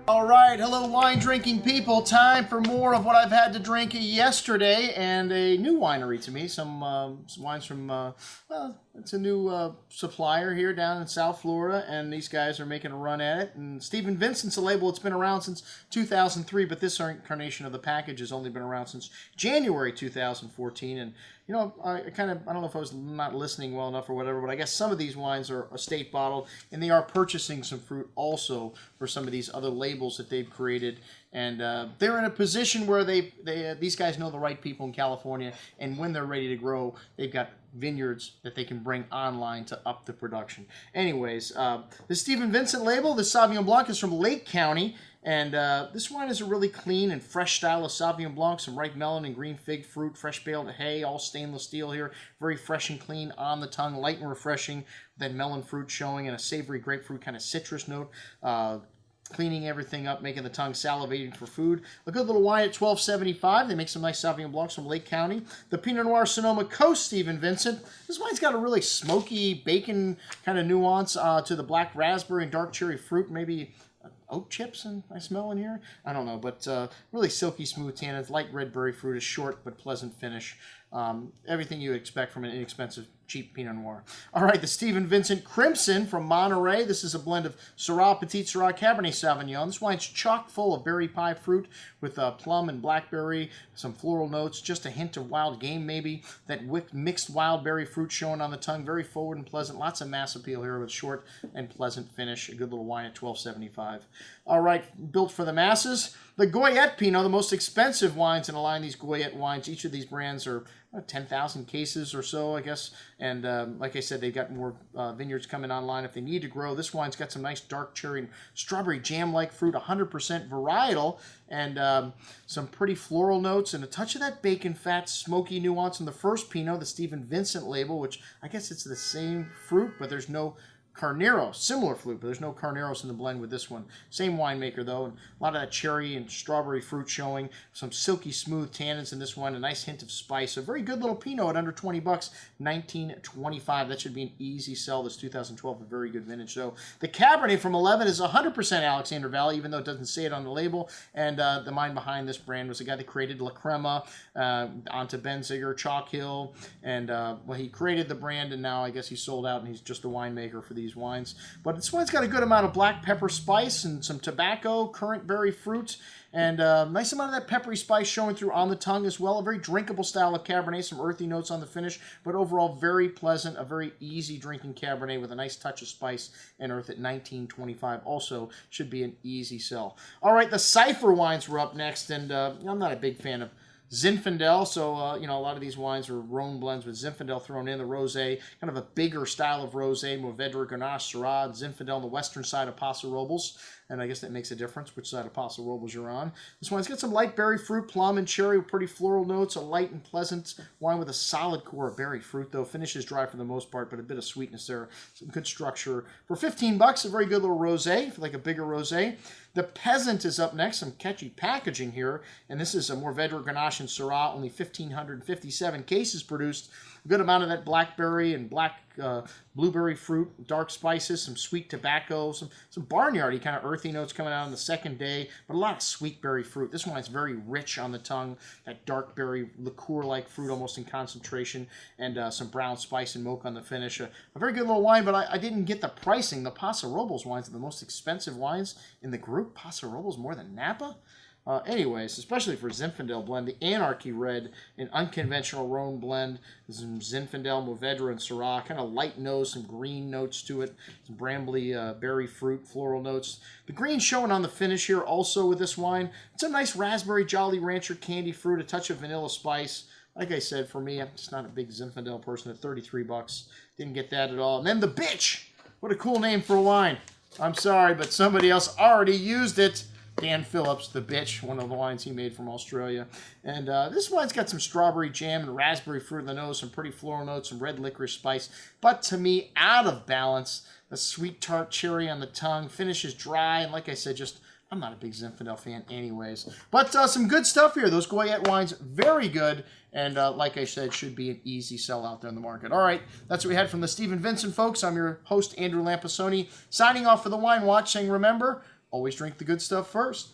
All right, hello wine drinking people. Time for more of what I've had to drink yesterday, and a new winery to me. Some wines from, well, it's a new supplier here down in South Florida, and these guys are making a run at it. And Stephen Vincent's a label that's been around since 2003, but this incarnation of the package has only been around since January 2014. And you know, I don't know if I was not listening well enough or whatever, but I guess some of these wines are estate bottled, and they are purchasing some fruit also for some of these other labels that they've created. And they're in a position where these guys know the right people in California, and when they're ready to grow, they've got vineyards that they can bring online to up the production. Anyways, the Stephen Vincent label, the Sauvignon Blanc, is from Lake County. And this wine is a really clean and fresh style of Sauvignon Blanc. Some ripe melon and green fig fruit, fresh baled hay, all stainless steel here. Very fresh and clean on the tongue, light and refreshing. Then melon fruit showing and a savory grapefruit kind of citrus note. Cleaning everything up, making the tongue salivating for food. A good little wine at $12.75. They make some nice Sauvignon Blancs from Lake County. The Pinot Noir Sonoma Coast Stephen Vincent. This wine's got a really smoky bacon kind of nuance to the black raspberry and dark cherry fruit. Maybe oat chips I smell in here. I don't know, but really silky smooth tannins. Light red berry fruit, a short but pleasant finish. Everything you would expect from an inexpensive, cheap Pinot Noir. All right, the Stephen Vincent Crimson from Monterey. This is a blend of Syrah, Petite Syrah, Cabernet Sauvignon. This wine's chock full of berry pie fruit with plum and blackberry, some floral notes, just a hint of wild game maybe. That mixed wild berry fruit showing on the tongue. Very forward and pleasant. Lots of mass appeal here with short and pleasant finish. A good little wine at $12.75. All right, built for the masses. The Goyette Pinot, the most expensive wines in a line, these Goyette wines. Each of these brands are 10,000 cases or so, I guess. And like I said, they've got more vineyards coming online if they need to grow. This wine's got some nice dark cherry and strawberry jam-like fruit, 100% varietal, and some pretty floral notes and a touch of that bacon fat, smoky nuance in the first Pinot, the Stephen Vincent label, which I guess it's the same fruit, but there's no Carnero, similar fruit, but there's no Carneros in the blend with this one. Same winemaker, though, and a lot of that cherry and strawberry fruit showing. Some silky smooth tannins in this one, a nice hint of spice. A very good little Pinot at under 20 bucks, $19.25. That should be an easy sell. This 2012, a very good vintage, though. The Cabernet from 11 is 100% Alexander Valley, even though it doesn't say it on the label. And the mind behind this brand was the guy that created La Crema, onto Benziger, Chalk Hill, and well, he created the brand, and now I guess he's sold out, and he's just a winemaker for these wines. But this wine's got a good amount of black pepper spice and some tobacco, currant berry fruit, and a nice amount of that peppery spice showing through on the tongue as well. A very drinkable style of Cabernet, some earthy notes on the finish, but overall very pleasant, a very easy drinking Cabernet with a nice touch of spice and earth at $19.25. Also should be an easy sell. All right, the Cypher wines were up next, and I'm not a big fan of Zinfandel, so you know, a lot of these wines are Rhone blends with Zinfandel thrown in. The rosé, kind of a bigger style of rosé, Mourvedre, Grenache, Syrah, Zinfandel on the western side of Paso Robles, and I guess that makes a difference which side of Paso Robles you're on. This one's got some light berry fruit, plum, and cherry with pretty floral notes. A light and pleasant wine with a solid core of berry fruit, though. Finishes dry for the most part, but a bit of sweetness there. Some good structure. For 15 bucks, a very good little rosé, like a bigger rosé. The Peasant is up next. Some catchy packaging here. And this is a Mourvedre, Grenache, and Syrah. Only 1,557 cases produced. A good amount of that blackberry and black blueberry fruit, dark spices, some sweet tobacco, some barnyardy kind of earthy notes coming out on the second day, but a lot of sweet berry fruit. This one is very rich on the tongue, that dark berry liqueur-like fruit almost in concentration, and some brown spice and mocha on the finish. A very good little wine, but I didn't get the pricing. The Paso Robles wines are the most expensive wines in the group. Paso Robles more than Napa? Anyways, especially for Zinfandel blend, the Anarchy Red, an unconventional Rhone blend, some Zinfandel, Mourvedre, and Syrah, kind of light nose, some green notes to it, some brambly berry fruit, floral notes. The green showing on the finish here also with this wine. It's a nice raspberry Jolly Rancher candy fruit, a touch of vanilla spice. Like I said, for me, I'm just not a big Zinfandel person at 33 bucks. Didn't get that at all. And then the Bitch! What a cool name for a wine. I'm sorry, but somebody else already used it. Dan Phillips, the Bitch, one of the wines he made from Australia. And this wine's got some strawberry jam and raspberry fruit in the nose, some pretty floral notes, some red licorice spice. But to me, out of balance, a sweet tart cherry on the tongue, finishes dry, and like I said, just I'm not a big Zinfandel fan anyways. But some good stuff here. Those Goyette wines, very good. And like I said, should be an easy sell out there in the market. All right, that's what we had from the Stephen Vincent folks. I'm your host, Andrew Lampasoni, signing off for the Wine Watch, saying remember, always drink the good stuff first.